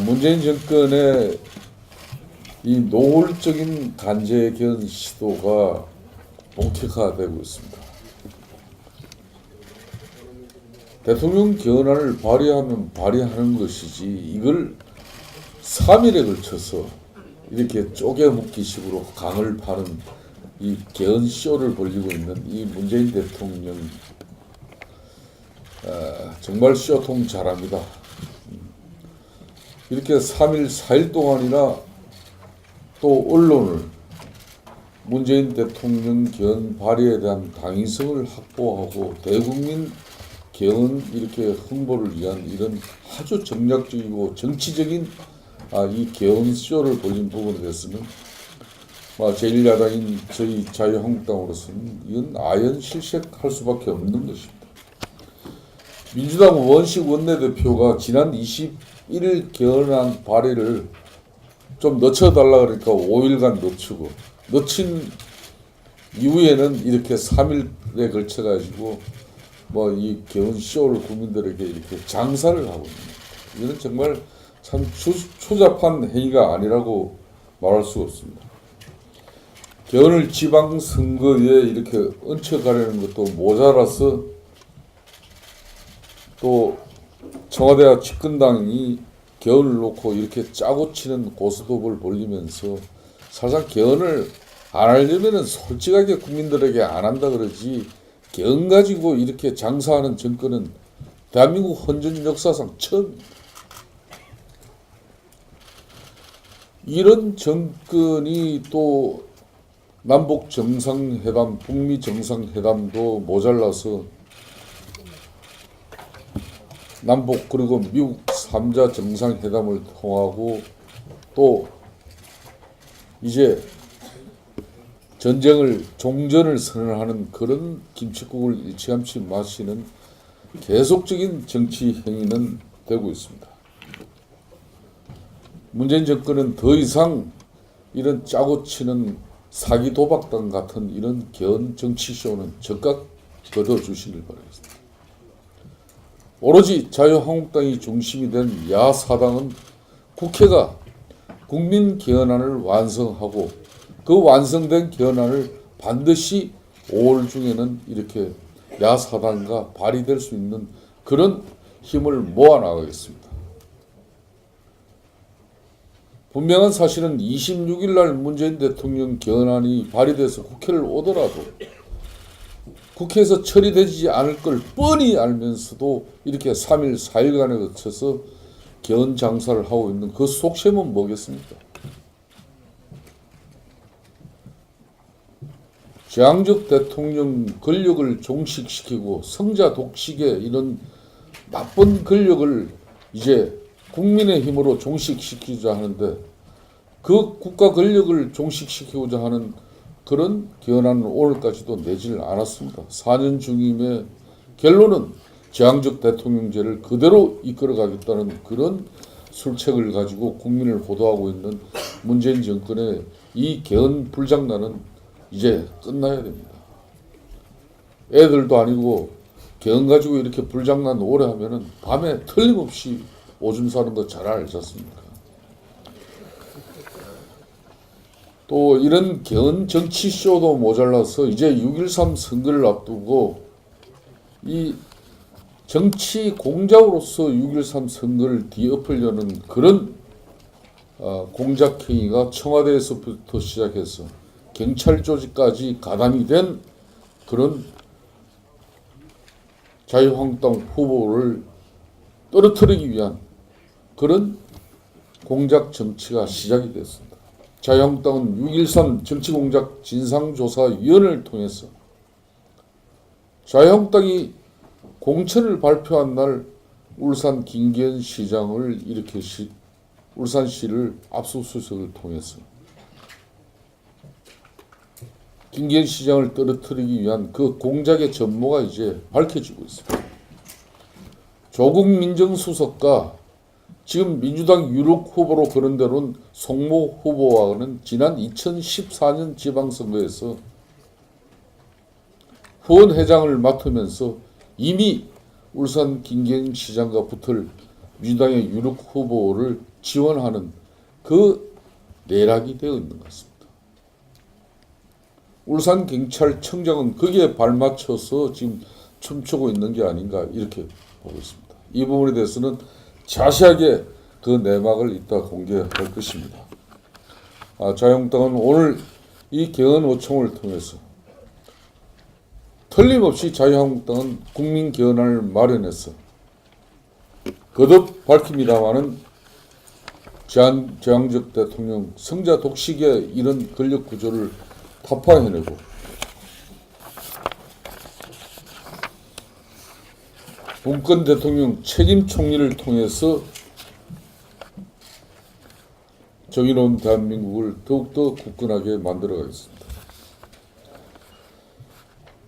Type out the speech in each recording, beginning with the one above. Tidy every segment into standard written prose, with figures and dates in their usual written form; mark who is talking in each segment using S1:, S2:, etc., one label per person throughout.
S1: 문재인 정권의 이 노골적인 간제 개헌 시도가 본격화되고 있습니다. 대통령 개헌안을 발의하면 발의하는 것이지 이걸 3일에 걸쳐서 이렇게 쪼개먹기식으로 강을 파는 이 개헌 쇼를 벌이고 있는 이 문재인 대통령 정말 쇼통 잘합니다. 이렇게 3일, 4일 동안이나 또 언론을 문재인 대통령 개헌 발의에 대한 당위성을 확보하고 대국민 개헌 이렇게 홍보를 위한 이런 아주 정략적이고 정치적인 이 개헌 쇼를 벌인 부분에 대해서는 제1야당인 저희 자유한국당으로서는 이건 아연실색할 수밖에 없는 것입니다. 민주당 원식 원내대표가 지난 21일 개헌안 발의를 좀 늦춰달라 그러니까 5일간 늦추고 늦춘 이후에는 이렇게 3일에 걸쳐가지고 이 개헌 쇼를 국민들에게 이렇게 장사를 하고 있습니다. 이는 정말 참 추잡한 행위가 아니라고 말할 수 없습니다. 개헌을 지방선거에 이렇게 얹혀가려는 것도 모자라서 또 청와대와 집권당이 개헌을 놓고 이렇게 짜고 치는 고스톱을 벌리면서 사실상 개헌을 안 하려면은 솔직하게 국민들에게 안 한다 그러지 개헌 가지고 이렇게 장사하는 정권은 대한민국 헌정 역사상 처음입니다. 이런 정권이 또 남북 정상회담, 북미 정상회담도 모자라서 남북 그리고 미국 3자 정상회담을 통하고 또 이제 전쟁을 종전을 선언하는 그런 김칫국을 일찌감치 마시는 계속적인 정치 행위는 되고 있습니다. 문재인 정권은 더 이상 이런 짜고 치는 사기 도박단 같은 이런 개헌 정치쇼는 즉각 거둬주시길 바라겠습니다. 오로지 자유한국당이 중심이 된 야사당은 국회가 국민 개헌안을 완성하고 그 완성된 개헌안을 반드시 5월 중에는 이렇게 야사당과 발의될 수 있는 그런 힘을 모아나가겠습니다. 분명한 사실은 26일 날 문재인 대통령 개헌안이 발의돼서 국회를 오더라도 국회에서 처리되지 않을 걸 뻔히 알면서도 이렇게 3일, 4일간에 거쳐서 개헌 장사를 하고 있는 그 속셈은 뭐겠습니까? 제왕적 대통령 권력을 종식시키고 성자 독식의 이런 나쁜 권력을 이제 국민의 힘으로 종식시키자 하는데 그 국가 권력을 종식시키고자 하는 그런 개헌안은 오늘까지도 내지를 않았습니다. 4년 중임의 결론은 제왕적 대통령제를 그대로 이끌어가겠다는 그런 술책을 가지고 국민을 호도하고 있는 문재인 정권의 이 개헌 불장난은 이제 끝나야 됩니다. 애들도 아니고 개헌 가지고 이렇게 불장난 오래 하면은 밤에 틀림없이 오줌 싸는 거 잘 알지 않습니까? 또 이런 개헌 정치쇼도 모자라서 이제 6.13 선거를 앞두고 이 정치 공작으로서 6.13 선거를 뒤엎으려는 그런 공작행위가 청와대에서부터 시작해서 경찰 조직까지 가담이 된 그런 자유한국당 후보를 떨어뜨리기 위한 그런 공작 정치가 시작이 됐습니다. 자유한국당은 6.13 정치공작 진상조사위원회를 통해서 자유한국당이 공천을 발표한 날 울산 김기현 시장을 이렇게 울산시를 압수수색을 통해서 김기현 시장을 떨어뜨리기 위한 그 공작의 전모가 이제 밝혀지고 있습니다. 조국 민정수석과 지금 민주당 유력 후보로 거론되는 송모 후보와는 지난 2014년 지방선거에서 후원회장을 맡으면서 이미 울산 김기현 시장과 붙을 민주당의 유력 후보를 지원하는 그 내락이 되어 있는 것 같습니다. 울산경찰청장은 거기에 발맞춰서 지금 춤추고 있는 게 아닌가 이렇게 보고 있습니다. 이 부분에 대해서는 자세하게 그 내막을 이따 공개할 것입니다. 자유한국당은 오늘 이 개헌5총을 통해서 틀림없이 자유한국당은 국민개헌안을 마련해서 거듭 밝힙니다마는 제왕적 대통령 성자 독식의 이런 권력 구조를 타파해내고 문건 대통령 책임 총리를 통해서 정의로운 대한민국을 더욱더 굳건하게 만들어가겠습니다.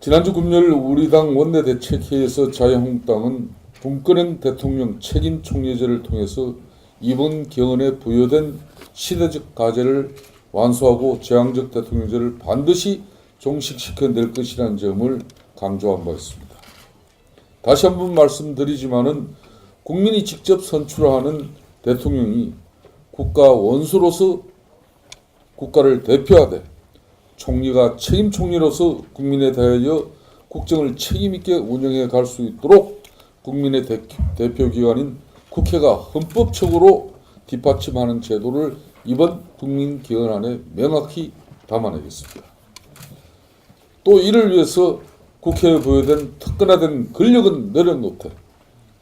S1: 지난주 금요일 우리 당 원내대책회의에서 자유한국당은 문건행 대통령 책임 총리제를 통해서 이번 개헌에 부여된 시대적 과제를 완수하고 제왕적 대통령제를 반드시 종식시켜낼 것이라는 점을 강조한 바 있습니다. 다시 한번 말씀드리지만은 국민이 직접 선출하는 대통령이 국가 원수로서 국가를 대표하되 총리가 책임 총리로서 국민에 대하여 국정을 책임있게 운영해 갈 수 있도록 국민의 대표기관인 국회가 헌법적으로 뒷받침하는 제도를 이번 국민개헌안에 명확히 담아내겠습니다. 또 이를 위해서 국회에 부여된 특권화된 권력은 내려놓되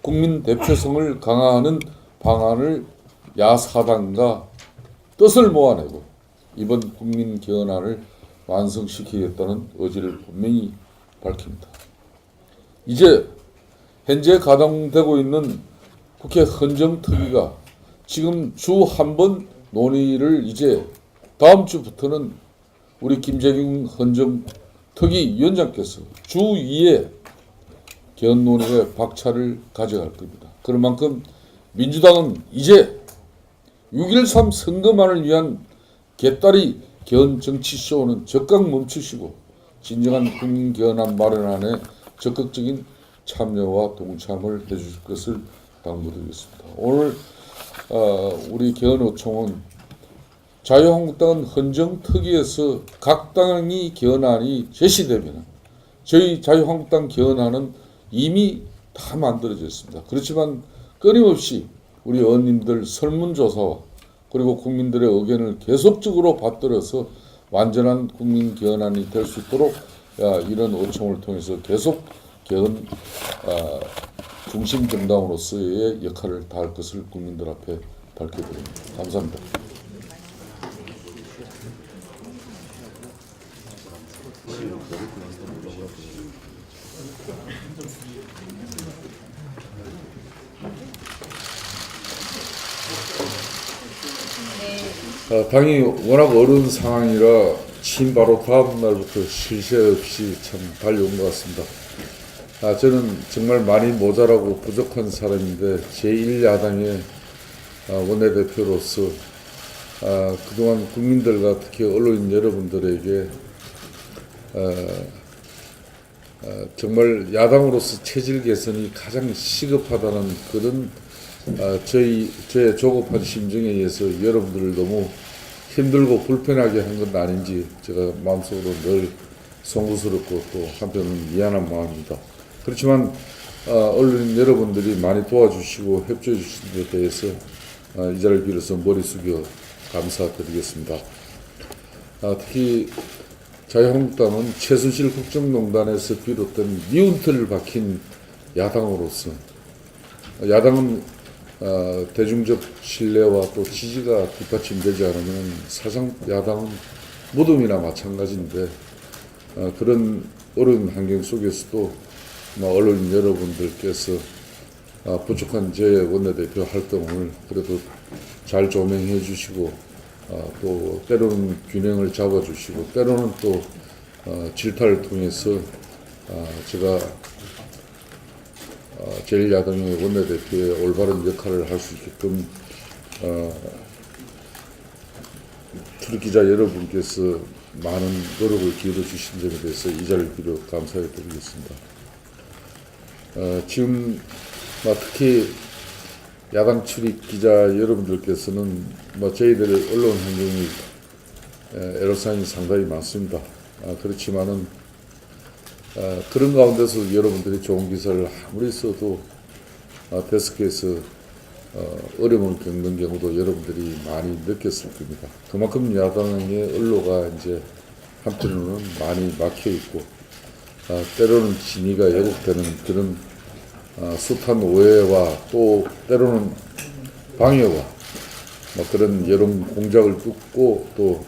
S1: 국민 대표성을 강화하는 방안을 야사당과 뜻을 모아내고 이번 국민개헌안을 완성시키겠다는 의지를 분명히 밝힙니다. 이제 현재 가동되고 있는 국회 헌정특위가 지금 주 한 번 논의를 이제 다음 주부터는 우리 김재경 헌정특위위원장께서 주 2회 개헌 논의에 박차를 가져갈 겁니다. 그런 만큼 민주당은 이제 6.13 선거만을 위한 개딸이 개헌 정치쇼는 적극 멈추시고 진정한 국민개헌안 마련안에 적극적인 참여와 동참을 해주실 것을 당부드리겠습니다. 오늘 우리 개헌5총은 자유한국당은 헌정특위에서 각 당이 개헌안이 제시되면 저희 자유한국당 개헌안은 이미 다 만들어졌습니다. 그렇지만 끊임없이 우리 의원님들 설문조사와 그리고 국민들의 의견을 계속적으로 받들어서 완전한 국민개헌안이 될 수 있도록 이런 5총을 통해서 계속 개헌 중심 정당으로서의 역할을 다할 것을 국민들 앞에 밝혀드립니다. 감사합니다. 당이 워낙 어려운 상황이라 취임 바로 다음 날부터 쉴 새 없이 참 달려온 것 같습니다. 저는 정말 많이 모자라고 부족한 사람인데 제1야당의 원내대표로서 그동안 국민들과 특히 언론인 여러분들에게 정말 야당으로서 체질 개선이 가장 시급하다는 그런 저의 조급한 심정에 의해서 여러분들을 너무 힘들고 불편하게 한 건 아닌지 제가 마음속으로 늘 송구스럽고 또 한편은 미안한 마음입니다. 그렇지만 언론인 여러분들이 많이 도와주시고 협조해 주신 데 대해서 이 자리를 빌어서 머리 숙여 감사드리겠습니다. 특히 자유한국당은 최순실 국정농단에서 비롯된 미운 틀을 박힌 야당으로서 야당은 대중적 신뢰와 또 지지가 뒷받침되지 않으면 사상 야당은 무덤이나 마찬가지인데 그런 어려운 환경 속에서도 언론인 여러분들께서 부족한 제 원내대표 활동을 그래도 잘 조명해 주시고 또 때로는 균형을 잡아주시고 때로는 또 질타를 통해서 제가 제1야당의 원내대표의 올바른 역할을 할 수 있게끔 출입기자 여러분께서 많은 노력을 기울여 주신 점에 대해서 이 자리를 빌어 감사해 드리겠습니다. 지금 특히 야당 출입 기자 여러분들께서는 뭐 저희들 언론 환경이 애로사항이 상당히 많습니다. 그렇지만은 그런 가운데서 여러분들이 좋은 기사를 아무리 써도 데스크에서 어려움을 겪는 경우도 여러분들이 많이 느꼈을 겁니다. 그만큼 야당의 언로가 이제 한편으로는 많이 막혀 있고 때로는 진위가 왜곡되는 그런 숱한 오해와 또 때로는 방해와 뭐 그런 여론 공작을 뚫고 또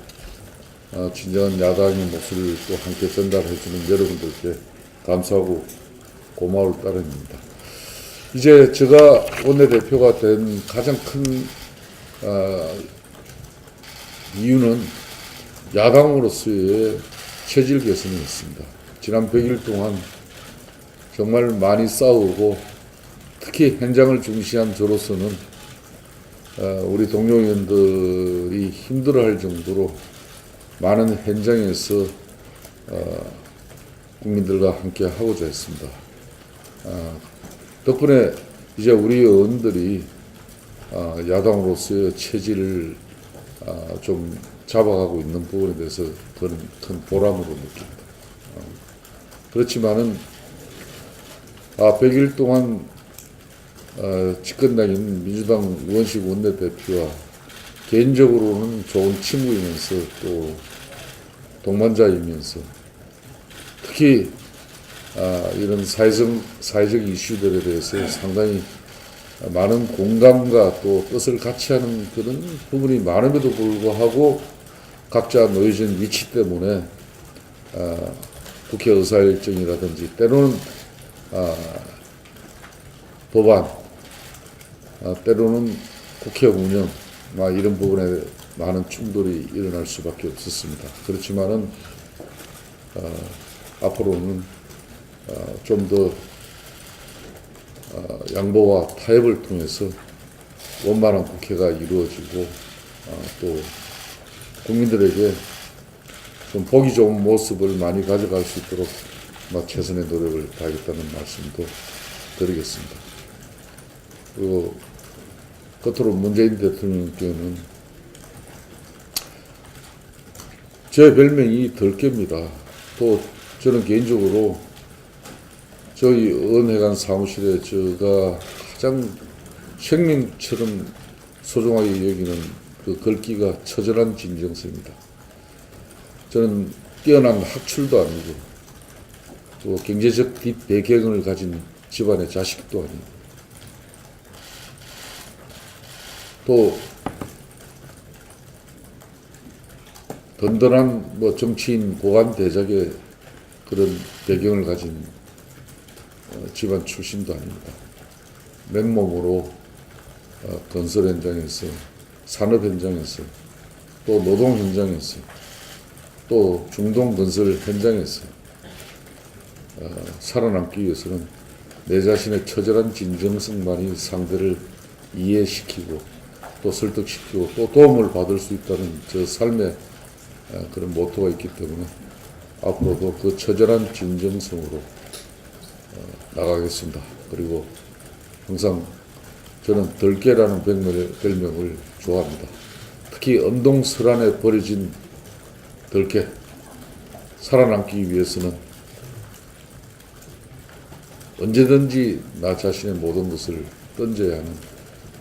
S1: 진정한 야당의 목소리를 또 함께 전달해주는 여러분들께 감사하고 고마울 따름입니다. 이제 제가 원내대표가 된 가장 큰 이유는 야당으로서의 체질 개선이 있습니다. 지난 100일 동안 정말 많이 싸우고 특히 현장을 중시한 저로서는 우리 동료 의원들이 힘들어할 정도로 많은 현장에서 국민들과 함께 하고자 했습니다. 덕분에 이제 우리 의원들이 야당으로서의 체질을 좀 잡아가고 있는 부분에 대해서 큰 보람으로 느낍니다. 그렇지만은 100일 동안 집권당인 민주당 우원식 원내대표와 개인적으로는 좋은 친구이면서 또 동반자이면서 특히 이런 사회적 이슈들에 대해서 상당히 많은 공감과 또 뜻을 같이 하는 그런 부분이 많음에도 불구하고 각자 놓여진 위치 때문에 국회 의사일정이라든지 때로는 법안, 때로는 국회 운영, 이런 부분에 많은 충돌이 일어날 수밖에 없었습니다. 그렇지만은 앞으로는 좀 더 양보와 타협을 통해서 원만한 국회가 이루어지고 또 국민들에게 좀 보기 좋은 모습을 많이 가져갈 수 있도록 최선의 노력을 다하겠다는 말씀도 드리겠습니다. 그리고 끝으로 문재인 대통령께는 제 별명이 덜깨입니다. 또 저는 개인적으로 저희 의원회관 사무실에 제가 가장 생명처럼 소중하게 여기는 그 글귀가 처절한 진정서입니다. 저는 뛰어난 학출도 아니고 또 경제적 뒷배경을 가진 집안의 자식도 아니고 또 든든한 정치인 고관 대작의 그런 배경을 가진 집안 출신도 아닙니다. 맨몸으로 건설 현장에서 산업 현장에서 또 노동 현장에서 또 중동 건설 현장에서 살아남기 위해서는 내 자신의 처절한 진정성만이 상대를 이해시키고 또 설득시키고 또 도움을 받을 수 있다는 저 삶의 그런 모토가 있기 때문에 앞으로도 그 처절한 진정성으로 나가겠습니다. 그리고 항상 저는 덜깨라는 별명을 좋아합니다. 특히 엄동설안에 버려진 덜깨, 살아남기 위해서는 언제든지 나 자신의 모든 것을 던져야 하는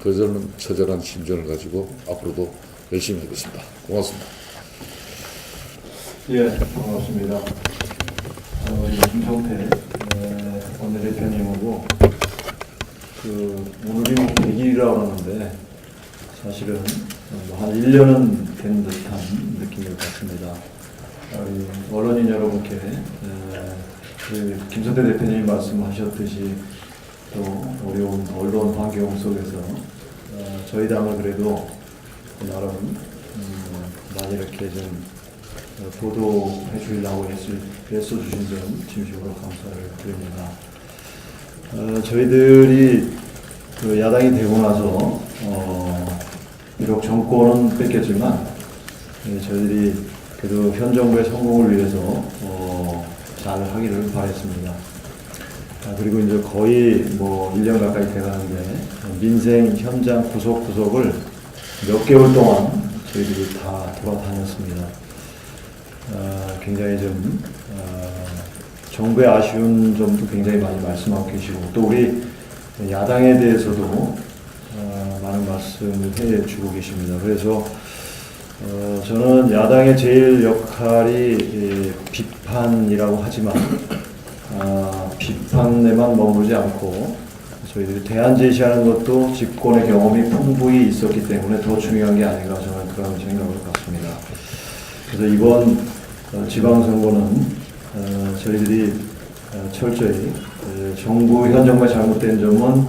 S1: 저는 처절한 심정을 가지고 앞으로도 열심히 하겠습니다. 고맙습니다.
S2: 예, 반갑습니다. 우리 김성태 원내대표님하고 오늘이 100일이라고 하는데 사실은 한 1년은 된 듯한 느낌을 받습니다. 언론인 여러분께 김성태 대표님이 말씀하셨듯이 또 어려운 언론 환경 속에서 저희 당을 그래도 나름 많이 이렇게 좀 보도해 주려고 애써주신 점 진심으로 감사를 드립니다. 저희들이 야당이 되고 나서 비록 정권은 뺏겼지만 저희들이 그래도 현 정부의 성공을 위해서 잘 하기를 바랬습니다. 그리고 이제 거의 뭐 1년 가까이 돼가는데 민생 현장 구석구석을 몇 개월 동안 저희들이 다 돌아다녔습니다. 굉장히 좀 정부의 아쉬운 점도 굉장히 많이 말씀하고 계시고 또 우리 야당에 대해서도 많은 말씀을 해주고 계십니다. 그래서 저는 야당의 제일 역할이 비판이라고 하지만 비판에만 머무르지 않고 저희들이 대안 제시하는 것도 집권의 경험이 풍부히 있었기 때문에 더 중요한 게 아닌가 저는 그런 생각을 갖습니다. 그래서 이번 지방선거는 저희들이 철저히 정부 현 정부의 잘못된 점은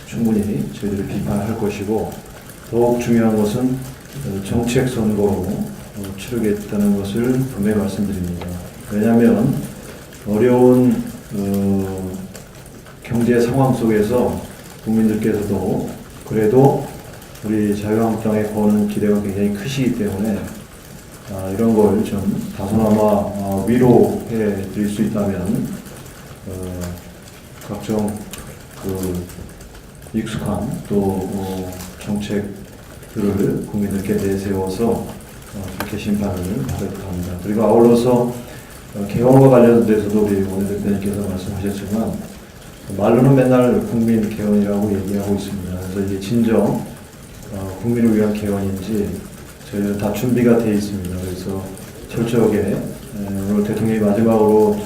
S2: 충분히 저희들이 비판할 것이고 더욱 중요한 것은 정책 선거로 치르겠다는 것을 분명히 말씀드립니다. 왜냐하면 어려운 경제 상황 속에서 국민들께서도 그래도 우리 자유한국당에 거는 기대가 굉장히 크시기 때문에 이런 걸 좀 다소나마 위로해 드릴 수 있다면 각종 익숙한 또 정책들을 국민들께 내세워서 그렇게 심판을 하도록 합니다. 그리고 아울러서 개헌과 관련돼서도 우리 원내대표님께서 말씀하셨지만 말로는 맨날 국민 개헌이라고 얘기하고 있습니다. 그래서 이게 진정 국민을 위한 개헌인지 저희는 다 준비가 되어 있습니다. 그래서 철저하게 오늘 대통령이 마지막으로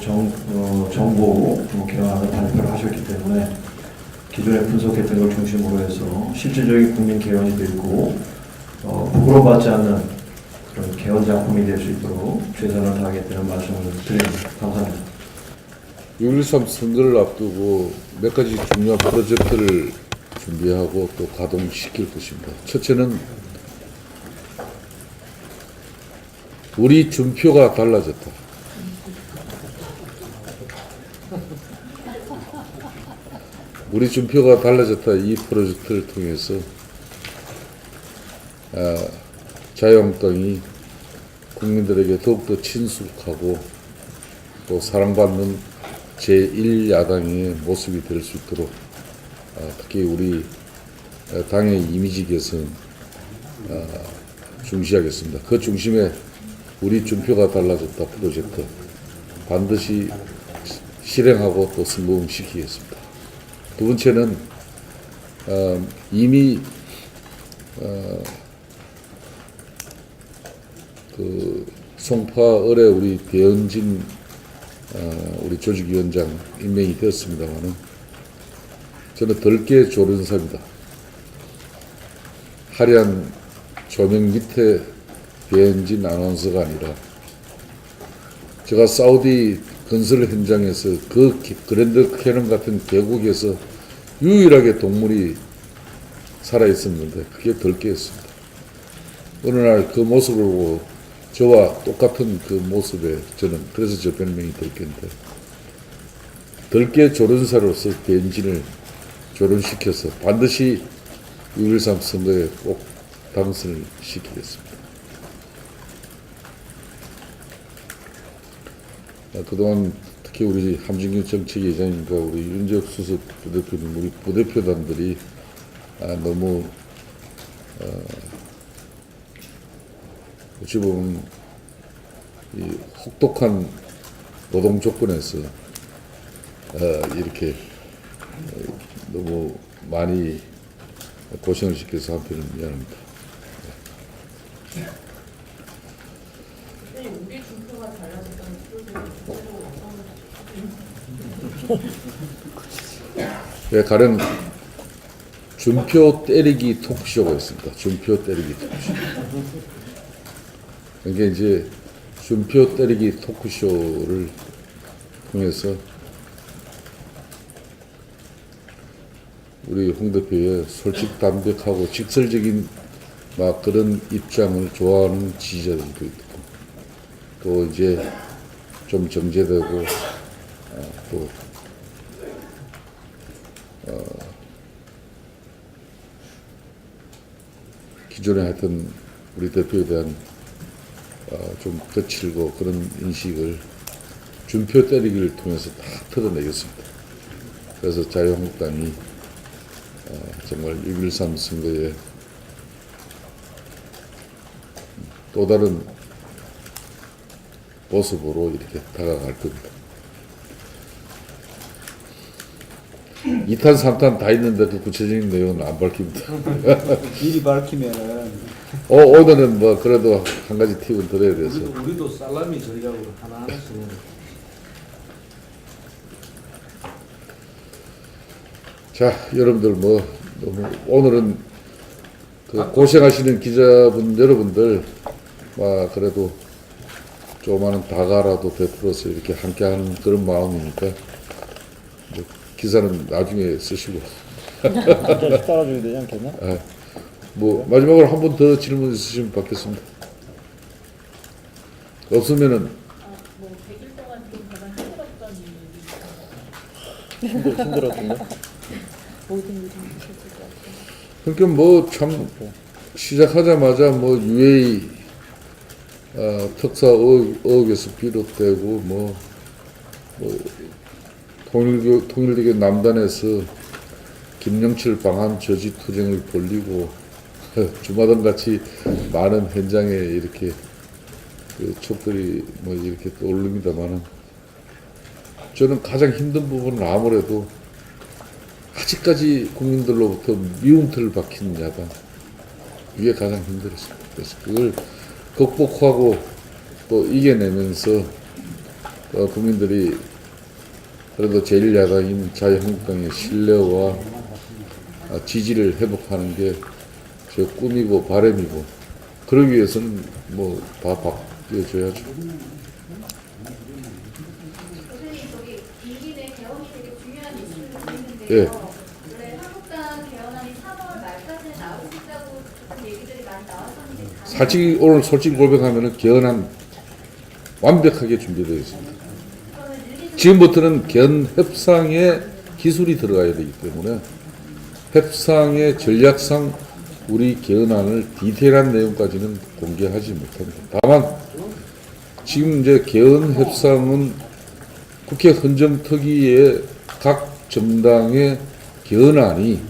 S2: 정보 개헌안을 발표를 하셨기 때문에 기존에 분석했던 걸 중심으로 해서 실질적인 국민 개헌이 되고 부끄러워받지 않는 그런 개헌 작품이 될 수 있도록 최선을 다하겠다는 말씀을 드립니다. 감사합니다.
S1: 6.13 선거를 앞두고 몇 가지 중요한 프로젝트를 준비하고 또 가동시킬 것입니다. 첫째는 우리 준표가 달라졌다. 우리 준표가 달라졌다. 이 프로젝트를 통해서 자유한국당이 국민들에게 더욱더 친숙하고 또 사랑받는 제1야당의 모습이 될 수 있도록 특히 우리 당의 이미지 개선 중시하겠습니다. 그 중심에 우리 준표가 달라졌다 프로젝트 반드시 실행하고 또 성공시키겠습니다. 두 번째는 이미 그 송파 을에 우리 배현진 우리 조직위원장 임명이 되었습니다만은 저는 덜게 조련사입니다. 화려한 조명 밑에 배현진 아나운서가 아니라 제가 사우디 건설 현장에서 그 그랜드 캐년 같은 계곡에서 유일하게 동물이 살아있었는데 그게 덜게였습니다. 어느 날 그 모습을 보고 저와 똑같은 그 모습에 저는 그래서 저 별명이 덜게인데 덜게 조련사로서 배현진을 조련시켜서 반드시 6.13 선거에 꼭 당선을 시키겠습니다. 그동안 특히 우리 함진규 정책위원장님과 우리 윤재욱 수석 부대표님, 우리 부대표단들이 너무 어찌 보면 이 혹독한 노동 조건에서 이렇게 너무 많이 고생을 시켜서 한편은 미안합니다.
S3: 우리 준표가 달라졌다는
S1: 네, 가령 준표 때리기 토크쇼가 있습니다. 준표 때리기 토크쇼. 그러니까 이제 준표 때리기 토크쇼를 통해서 우리 홍 대표의 솔직담백하고 직설적인 막 그런 입장을 좋아하는 지지자들도 있고 또 이제 좀 정제되고 또 기존에 하여튼 우리 대표에 대한 좀 거칠고 그런 인식을 준표 때리기를 통해서 다 털어내겠습니다. 그래서 자유한국당이 정말 6.13 선거에 또 다른 모습으로 이렇게 다가갈 겁니다. 2탄, 3탄 다 있는데 그 구체적인 내용은 안 밝힙니다.
S4: 미리 밝히면은
S1: 오늘은 뭐 그래도 한 가지 팁은 드려야 돼서.
S4: 우리도 살라미 전략으로 하나하나씩
S1: 자, 여러분들 뭐 너무 오늘은 그 고생하시는 기자분 여러분들 그래도 조그마한 다가라도 베풀어서 이렇게 함께하는 그런 마음이니까 뭐 기사는 나중에 쓰시고.
S5: 한잔씩 따라줘야 되지 않겠나?
S1: 뭐 마지막으로 한 번 더 질문 있으시면 받겠습니다. 없으면은
S3: 뭐 100일 동안 좀 가장 힘들었던 일이
S5: 힘들었던데?
S3: 모든 일이 있었을 것 같아요.
S1: 그러니까 뭐 참 시작하자마자 뭐 UA 특사 의혹에서 비롯되고 뭐 통일교 남단에서 김영철 방한 저지 투쟁을 벌리고 주마등 같이 많은 현장에 이렇게 그 촉들이 뭐 이렇게 떠오릅니다만은 저는 가장 힘든 부분은 아무래도 아직까지 국민들로부터 미움틀을 박힌 야당 이게 가장 힘들었습니다. 그래서 그걸 극복하고 또 이겨내면서 국민들이 그래도 제1야당인 자유한국당의 신뢰와 지지를 회복하는 게 제 꿈이고 바람이고 그러기 위해서는 뭐 다 바뀌어줘야죠.
S6: 교수님, 저기 임기 내 개헌이 되게 중요한 이슈를
S1: 예.
S6: 드리는데요. 원래 한국당 개헌안이 3월 말까지는 나올 수 있다고 그런 얘기들이 많이 나왔었는데
S1: 오늘 솔직히 고백하면 개헌안 완벽하게 준비되어 있습니다. 지금부터는 개헌 협상에 기술이 들어가야 되기 때문에 협상의 전략상 우리 개헌안을 디테일한 내용까지는 공개하지 못합니다. 다만 지금 이제 개헌 협상은 국회 헌정특위에 각 정당의 개헌안이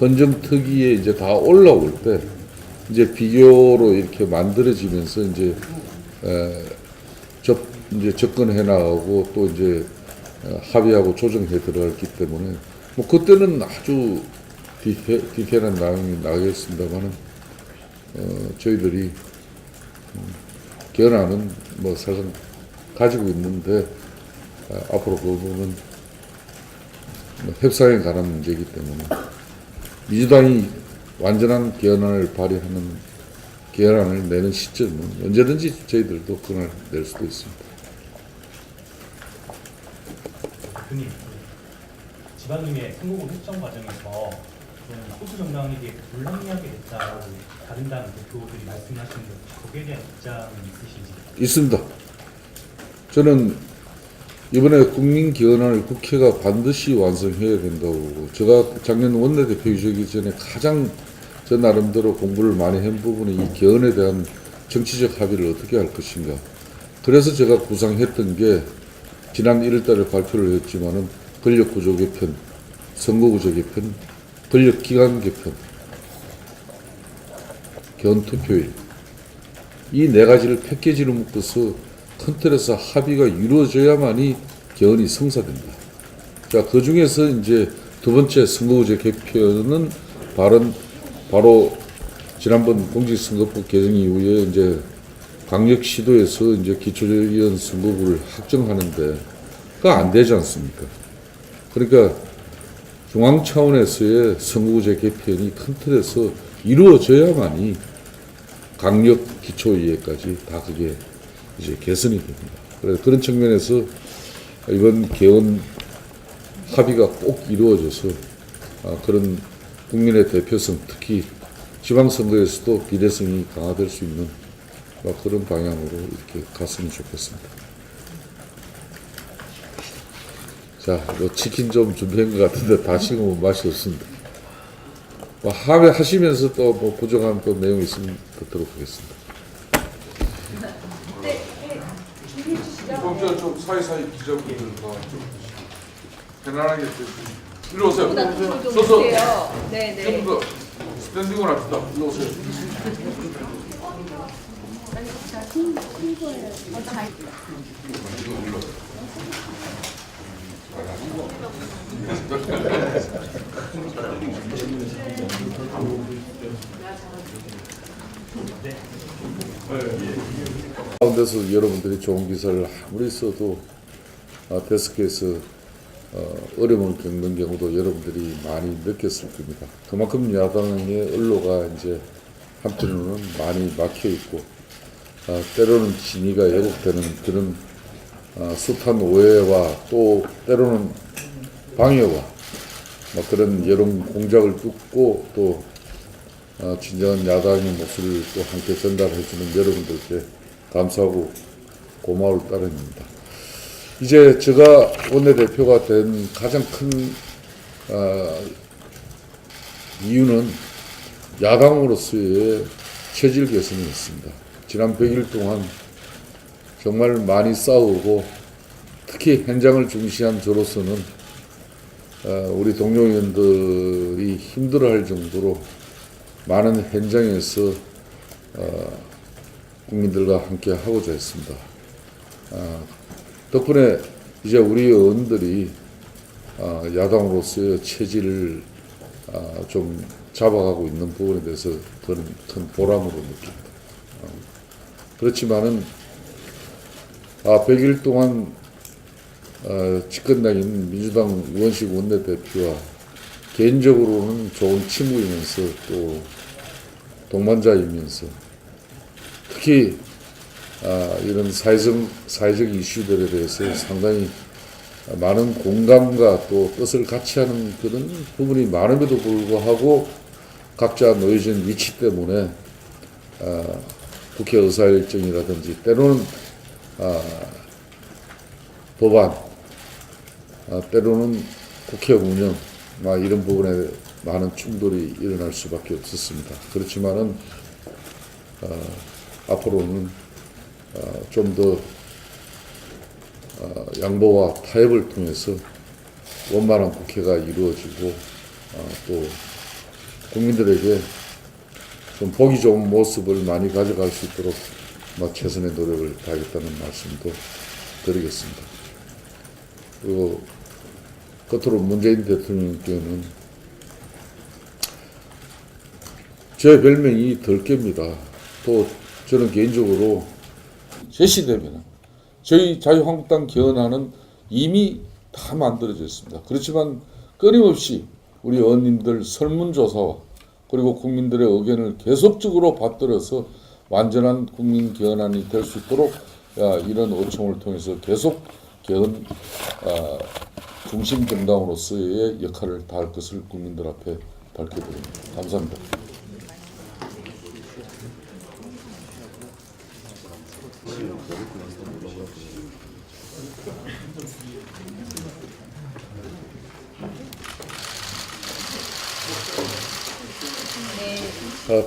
S1: 헌정특위에 이제 다 올라올 때 이제 비교로 이렇게 만들어지면서 이제 접근해 나가고 또 이제 합의하고 조정해 들어갔기 때문에 뭐 그때는 아주 디테일한 내용이 나가겠습니다만은 저희들이 개헌안은 뭐 사실 가지고 있는데 앞으로 그 부분은 뭐 협상에 관한 문제이기 때문에 민주당이 완전한 개헌안을 발의하는 개헌안을 내는 시점은 언제든지 저희들도 그날 낼 수도 있습니다.
S7: 대표님, 지방의회 선거구 획정 과정에서 좀 소수 정당에게 불합리하게 됐다고 다른 당 대표들이 말씀하시는데 거기에 대한 입장은 있으신지?
S1: 있습니다. 저는 이번에 국민개헌안을 국회가 반드시 완성해야 된다고 보고 제가 작년 원내대표이기 전에 가장 저 나름대로 공부를 많이 한 부분이 이 개헌에 대한 정치적 합의를 어떻게 할 것인가. 그래서 제가 구상했던 게 지난 1월달에 발표를 했지만은 권력구조 개편, 선거구조 개편, 권력기관 개편, 개헌 투표일 이 네 가지를 패키지로 묶어서 큰 틀에서 합의가 이루어져야만이 개헌이 성사된다. 자, 그 중에서 이제 두 번째 선거구제 개편은 바로 지난번 공직선거법 개정 이후에 이제 광역시도에서 이제 기초의원 선거구를 확정하는데 그가 안 되지 않습니까? 그러니까 중앙 차원에서의 선거구제 개편이 큰 틀에서 이루어져야만이 강력 기초의회까지 다 그게 이제 개선이 됩니다. 그래서 그런 측면에서 이번 개헌 합의가 꼭 이루어져서 그런 국민의 대표성, 특히 지방선거에서도 비례성이 강화될 수 있는 그런 방향으로 이렇게 갔으면 좋겠습니다. 자, 치킨 좀 준비한 것 같은데 다 식으면 맛이 없습니다. 합의하시면서 또 뭐 부족한 또 내용이 있으면 듣도록 하겠습니다. 좀 사이사이 기자분들 좀 편안하게 일로 오세요.
S3: 보다 좀
S1: 서서
S3: 오세요. 네네.
S1: 전부 다 스탠딩으로 합시다. 일로 오세요. 가운데서 여러분들이 좋은 기사를 아무리 써도 데스크에서 어려움을 겪는 경우도 여러분들이 많이 느꼈을 겁니다. 그만큼 야당의 언로가 이제 한편으로는 많이 막혀 있고 때로는 진위가 왜곡되는 그런 숱한 오해와 또 때로는 방해와 그런 여론 공작을 뚫고 또 진정한 야당의 목소리를 또 함께 전달해주는 여러분들께 감사하고 고마울 따름입니다. 이제 제가 원내대표가 된 가장 큰 이유는 야당으로서의 체질 개선이 있습니다. 지난 100일 동안 정말 많이 싸우고 특히 현장을 중시한 저로서는 우리 동료 의원들이 힘들어할 정도로 많은 현장에서 국민들과 함께 하고자 했습니다. 덕분에 이제 우리 의원들이 야당으로서의 체질을 좀 잡아가고 있는 부분에 대해서 저는 큰 보람으로 느낍니다. 그렇지만은 100일 동안 집권당인 민주당 우원식 원내대표와 개인적으로는 좋은 친구이면서 또 동반자이면서 특히 이런 사회적 이슈들에 대해서 상당히 많은 공감과 또 뜻을 같이 하는 그런 부분이 많음에도 불구하고 각자 놓여진 위치 때문에 국회 의사일정이라든지 때로는 법안, 때로는 국회 운영 이런 부분에 많은 충돌이 일어날 수밖에 없었습니다. 그렇지만은 앞으로는 좀 더 양보와 타협을 통해서 원만한 국회가 이루어지고 또 국민들에게 좀 보기 좋은 모습을 많이 가져갈 수 있도록 최선의 노력을 다하겠다는 말씀도 드리겠습니다. 그리고 끝으로 문재인 대통령께는 제 별명이 덜깨입니다. 또 저는 개인적으로 제시되면 저희 자유한국당 개헌안은 이미 다 만들어져 있습니다. 그렇지만 끊임없이 우리 의원님들 설문조사와 그리고 국민들의 의견을 계속적으로 받들어서 완전한 국민 개헌안이 될 수 있도록 이런 요청을 통해서 계속 개헌 중심 정당으로서의 역할을 다할 것을 국민들 앞에 밝혀드립니다. 감사합니다.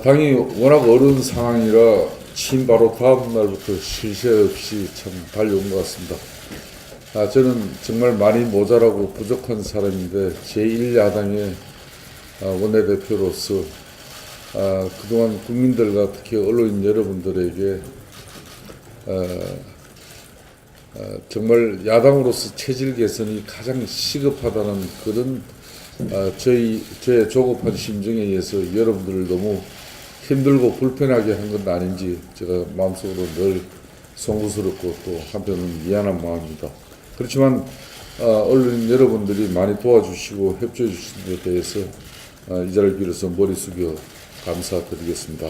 S1: 당이 워낙 어려운 상황이라 취임 바로 다음 날부터 쉴 새 없이 참 달려온 것 같습니다. 저는 정말 많이 모자라고 부족한 사람인데 제1야당의 원내대표로서 그동안 국민들과 특히 언론인 여러분들에게 정말 야당으로서 체질 개선이 가장 시급하다는 그런 저의 조급한 심정에 의해서 여러분들을 너무 힘들고 불편하게 한 건 아닌지 제가 마음속으로 늘 송구스럽고 또 한편은 미안한 마음입니다. 그렇지만 언론인 여러분들이 많이 도와주시고 협조해 주신 데 대해서 이 자리를 빌어서 머리 숙여 감사드리겠습니다.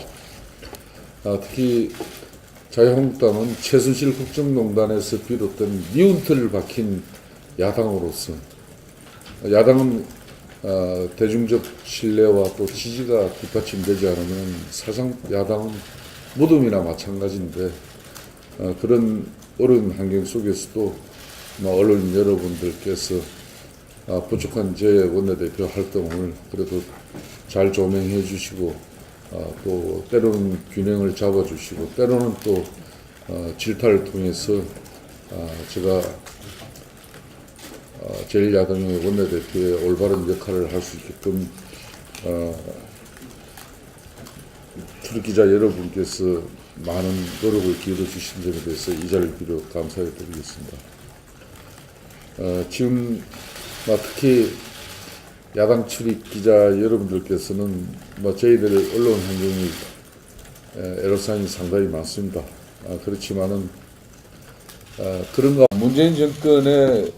S1: 특히 자유한국당은 최순실 국정농단에서 비롯된 미운 틀을 박힌 야당으로서 야당은 대중적 신뢰와 또 지지가 뒷받침되지 않으면 사상 야당은 무덤이나 마찬가지인데 그런 어려운 환경 속에서도 언론인 여러분들께서 부족한 제 원내대표 활동을 그래도 잘 조명해 주시고 또 때로는 균형을 잡아 주시고 때로는 또 질타를 통해서 제가 제1야당의 원내대표의 올바른 역할을 할 수 있게끔 출입기자 여러분께서 많은 노력을 기울여 주신 점에 대해서 이 자리를 빌어 감사를 드리겠습니다. 지금 특히 야당 출입 기자 여러분들께서는 저희들 언론 환경이 애로사항이 상당히 많습니다. 그렇지만은 그런가 문재인 정권의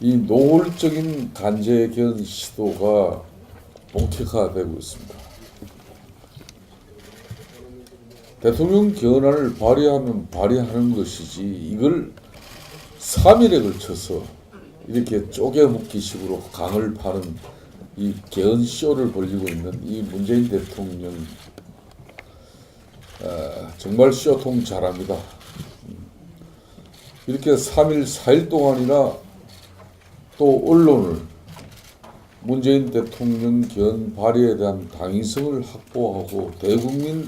S1: 이 노골적인 간제 개헌 시도가 본격화되고 있습니다. 대통령 개헌안을 발의하면 발의하는 것이지 이걸 3일에 걸쳐서 이렇게 쪼개먹기식으로 강을 파는 이 개헌 쇼를 벌이고 있는 이 문재인 대통령 정말 쇼통 잘합니다. 이렇게 3일, 4일 동안이나 또 언론을 문재인 대통령 개헌 발의에 대한 당위성을 확보하고 대국민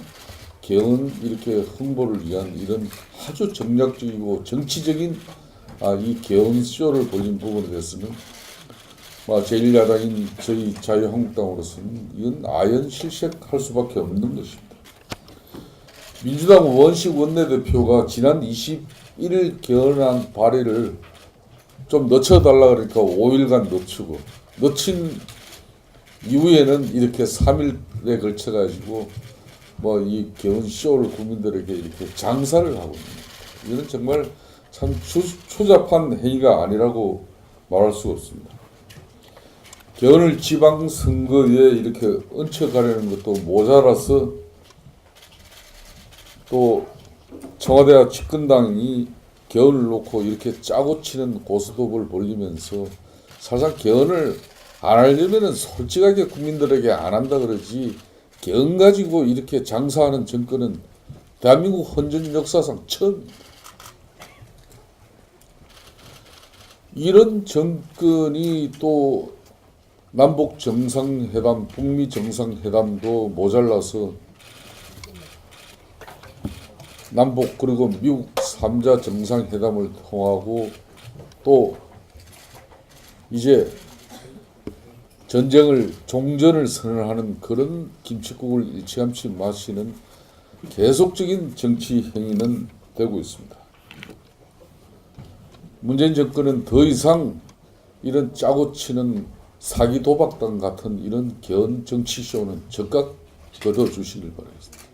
S1: 개헌 이렇게 홍보를 위한 이런 아주 정략적이고 정치적인 이 개헌 쇼를 벌인 부분에 대해서는 제1야당인 저희 자유한국당으로서는 이건 아연실색할 수밖에 없는 것입니다. 민주당 원식 원내대표가 지난 21일 개헌안 발의를 좀 늦춰달라 그러니까 5일간 늦추고 늦춘 이후에는 이렇게 3일에 걸쳐가지고 이 개헌 쇼를 국민들에게 이렇게 장사를 하고 있습니다. 이는 정말 참 추잡한 행위가 아니라고 말할 수가 없습니다. 개헌을 지방선거에 이렇게 얹혀가려는 것도 모자라서 또 청와대와 집권당이 개헌을 놓고 이렇게 짜고 치는 고스톱을 벌리면서 사실상 개헌을 안 하려면은 솔직하게 국민들에게 안 한다 그러지 개헌 가지고 이렇게 장사하는 정권은 대한민국 헌정 역사상 처음. 이런 정권이 또 남북 정상회담, 북미 정상회담도 모자라서 남북 그리고 미국 3자 정상회담을 통하고 또 이제 전쟁을 종전을 선언하는 그런 김칫국을 일찌감치 마시는 계속적인 정치 행위는 되고 있습니다. 문재인 정권은 더 이상 이런 짜고 치는 사기 도박단 같은 이런 개헌 정치쇼는 즉각 거둬주시길 바라겠습니다.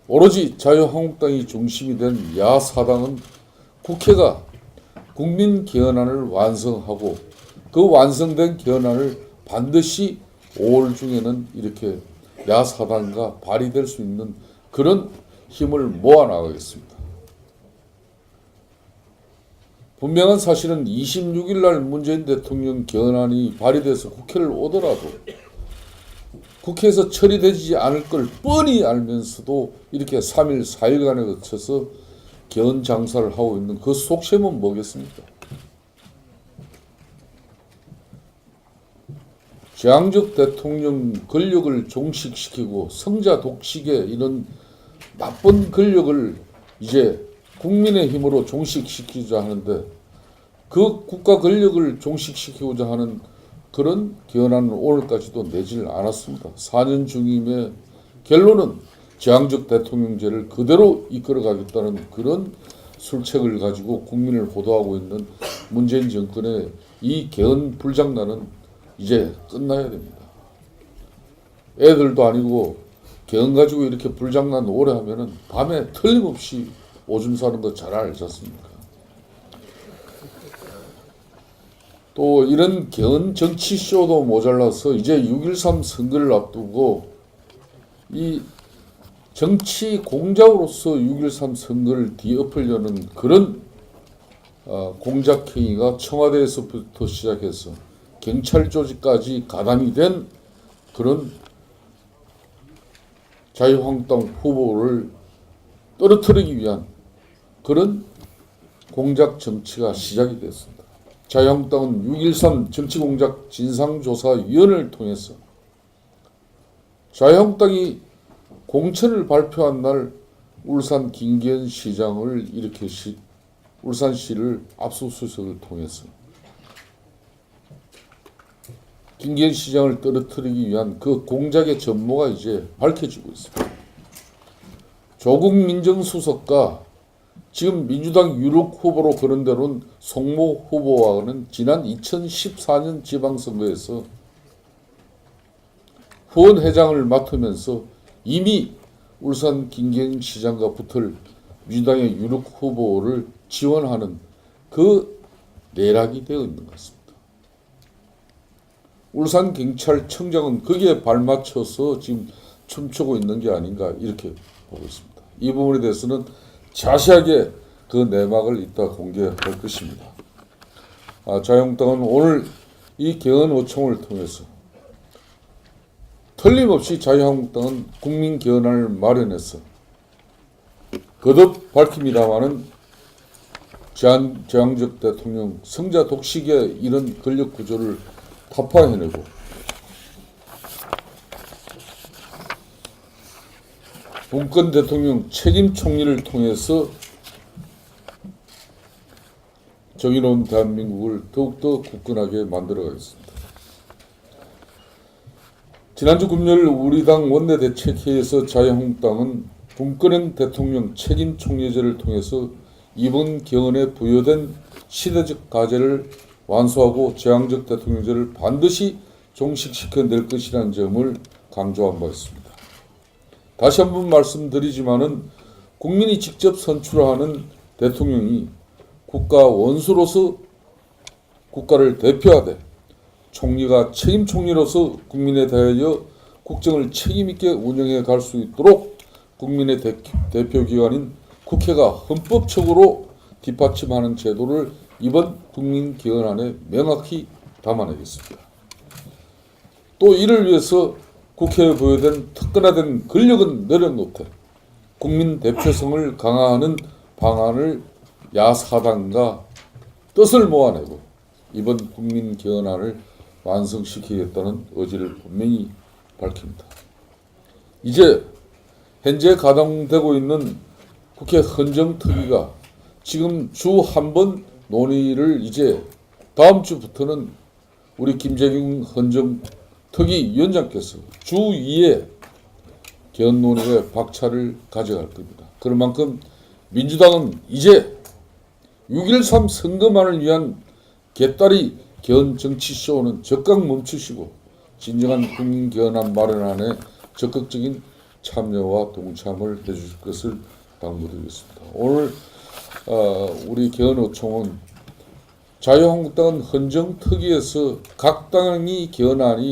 S1: 오로지 자유한국당이 중심이 된 야사당은 국회가 국민 개헌안을 완성하고 그 완성된 개헌안을 반드시 5월 중에는 이렇게 야사당과 발의될 수 있는 그런 힘을 모아나가겠습니다. 분명한 사실은 26일 날 문재인 대통령 개헌안이 발의돼서 국회를 오더라도 국회에서 처리되지 않을 걸 뻔히 알면서도 이렇게 3일, 4일간에 거쳐서 개헌 장사를 하고 있는 그 속셈은 뭐겠습니까? 제왕적 대통령 권력을 종식시키고 성자 독식의 이런 나쁜 권력을 이제 국민의 힘으로 종식시키자 하는데 그 국가 권력을 종식시키고자 하는 그런 개헌안은 오늘까지도 내지를 않았습니다. 4년 중임의 결론은 제왕적 대통령제를 그대로 이끌어가겠다는 그런 술책을 가지고 국민을 호도하고 있는 문재인 정권의 이 개헌 불장난은 이제 끝나야 됩니다. 애들도 아니고 개헌 가지고 이렇게 불장난 오래 하면은 밤에 틀림없이 오줌 싸는 거 잘 알지 않습니까? 또 이런 개헌 정치쇼도 모자라서 이제 6.13 선거를 앞두고 이 정치 공작으로서 6.13 선거를 뒤엎으려는 그런 공작행위가 청와대에서부터 시작해서 경찰 조직까지 가담이 된 그런 자유한국당 후보를 떨어뜨리기 위한 그런 공작 정치가 시작이 됐습니다. 자유한국당은 6.13 정치공작 진상조사위원회를 통해서 자유한국당이 공천을 발표한 날 울산 김기현 시장을 이렇게 울산시를 압수수색을 통해서 김기현 시장을 떨어뜨리기 위한 그 공작의 전모가 이제 밝혀지고 있습니다. 조국 민정수석과 지금 민주당 유력 후보로 거론되는 송모 후보와는 지난 2014년 지방선거에서 후원회장을 맡으면서 이미 울산 김기현 시장과 붙을 민주당의 유력 후보를 지원하는 그 내락이 되어 있는 것 같습니다. 울산경찰청장은 거기에 발맞춰서 지금 춤추고 있는 게 아닌가 이렇게 보고 있습니다. 이 부분에 대해서는 자세하게 그 내막을 이따 공개할 것입니다. 자유한국당은 오늘 이 개헌의총을 통해서 틀림없이 자유한국당은 국민개헌안을 마련해서 거듭 밝힙니다마는 제왕적 대통령 성자 독식의 이런 권력 구조를 타파해내고 문건 대통령 책임 총리를 통해서 정의로운 대한민국을 더욱더 굳건하게 만들어가겠습니다. 지난주 금요일 우리 당 원내대책회의에서 자유한국당은 문건행 대통령 책임 총리제를 통해서 이번 개헌에 부여된 시대적 과제를 완수하고 제왕적 대통령제를 반드시 종식시켜낼 것이라는 점을 강조한 바 있습니다. 다시 한번 말씀드리지만은 국민이 직접 선출하는 대통령이 국가 원수로서 국가를 대표하되 총리가 책임 총리로서 국민에 대하여 국정을 책임있게 운영해 갈 수 있도록 국민의 대표기관인 국회가 헌법적으로 뒷받침하는 제도를 이번 국민개헌안에 명확히 담아내겠습니다. 또 이를 위해서 국회에 부여된 특권화된 권력은 내려놓되 국민 대표성을 강화하는 방안을 야사당과 뜻을 모아내고 이번 국민개헌안을 완성시키겠다는 의지를 분명히 밝힙니다. 이제 현재 가동되고 있는 국회 헌정특위가 지금 주 한 번 논의를 이제 다음 주부터는 우리 김재경 헌정특위위원장께서 주 2회 개헌 논의에 박차를 가져갈 겁니다. 그런 만큼 민주당은 이제 6.13 선거만을 위한 개딸이 개헌 정치쇼는 적극 멈추시고 진정한 국민개헌안 마련안에 적극적인 참여와 동참을 해주실 것을 당부드리겠습니다. 오늘 우리 개헌의총은 자유한국당은 헌정특위에서 각 당이 개헌안이